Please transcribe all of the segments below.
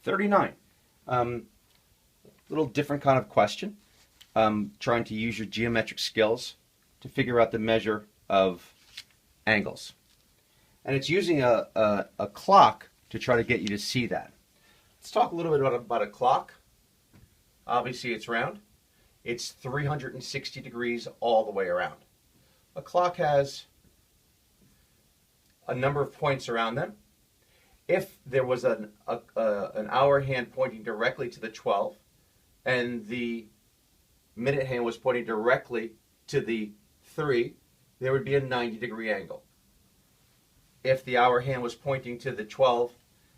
39. Little different kind of question. Trying to use your geometric skills to figure out the measure of angles. And it's using a clock to try to get you to see that. Let's talk a little bit about a clock. Obviously it's round. It's 360 degrees all the way around. A clock has a number of points around them. If there was an hour hand pointing directly to the 12 and the minute hand was pointing directly to the 3, there would be a 90-degree angle. If the hour hand was pointing to the 12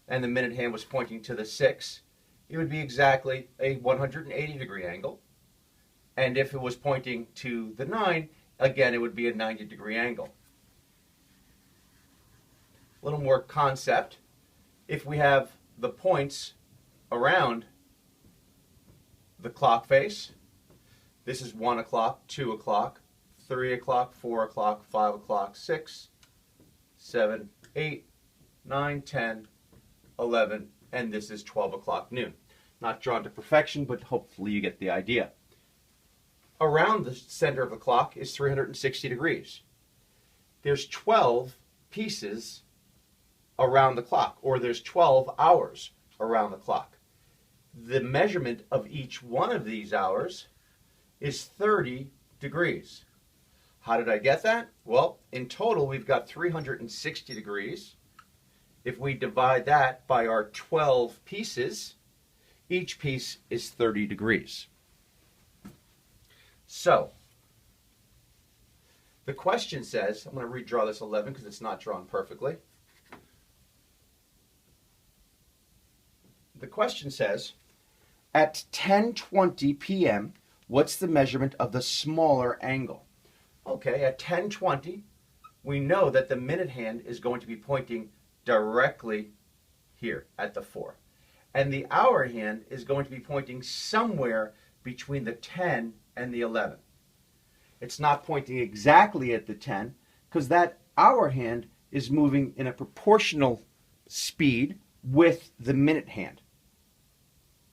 and the minute hand was pointing to the 6, it would be exactly a 180-degree angle. And if it was pointing to the 9, again, it would be a 90-degree angle. A little more concept. If we have the points around the clock face, this is 1 o'clock, 2 o'clock, 3 o'clock, 4 o'clock, 5 o'clock, 6, 7, 8, 9, 10, 11, and this is 12 o'clock noon. Not drawn to perfection, but hopefully you get the idea. Around the center of the clock is 360 degrees. There's 12 pieces around the clock, or there's 12 hours around the clock. The measurement of each one of these hours is 30 degrees. How did I get that? Well, in total we've got 360 degrees. If we divide that by our 12 pieces, each piece is 30 degrees. So, the question says, I'm going to redraw this 11 because it's not drawn perfectly. The question says, at 10:20 p.m., what's the measurement of the smaller angle? Okay, at 10:20, we know that the minute hand is going to be pointing directly here at the 4. And the hour hand is going to be pointing somewhere between the 10 and the 11. It's not pointing exactly at the 10 because that hour hand is moving in a proportional speed with the minute hand.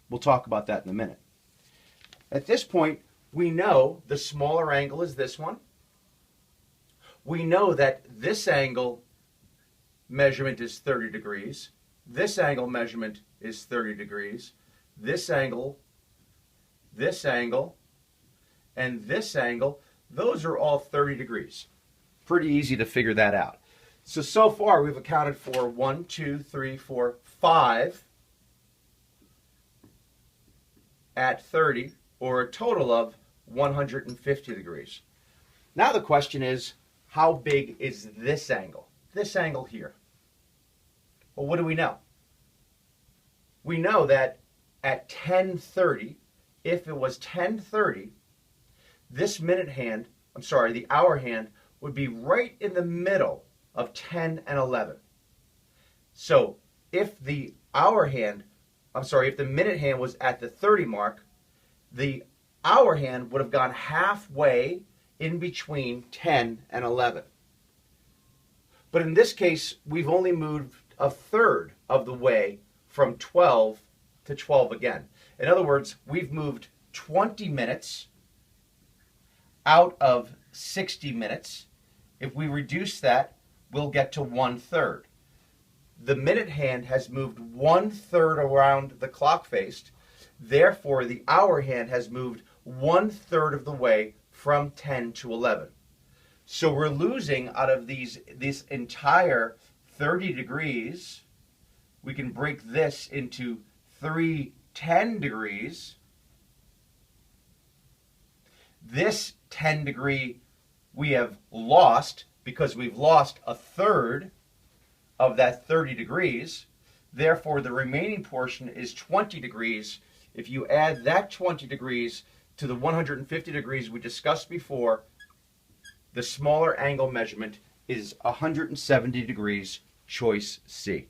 We'll talk about that in a minute. At this point, we know the smaller angle is this one. We know that this angle measurement is 30 degrees. This angle measurement is 30 degrees. This angle, and this angle, those are all 30 degrees. Pretty easy to figure that out. So far we've accounted for 1, 2, 3, 4, 5 at 30, or a total of 150 degrees. Now the question is, how big is this angle? This angle here. Well, what do we know? We know that at 10:30, if it was 10:30, this minute hand, the hour hand, would be right in the middle of 10 and 11. So if the if the minute hand was at the 30 mark, the hour hand would have gone halfway in between 10 and 11. But in this case, we've only moved a third of the way from 12 to 12 again. In other words, we've moved 20 minutes out of 60 minutes. If we reduce that, we'll get to 1/3. The minute hand has moved 1/3 around the clock face. Therefore, the hour hand has moved 1/3 of the way from 10 to 11. So we're losing out of this entire 30 degrees. We can break this into 3 10 degrees. This 10 degree we have lost because we've lost a third of that 30 degrees. Therefore, the remaining portion is 20 degrees. If you add that 20 degrees to the 150 degrees we discussed before, the smaller angle measurement is 170 degrees, choice C.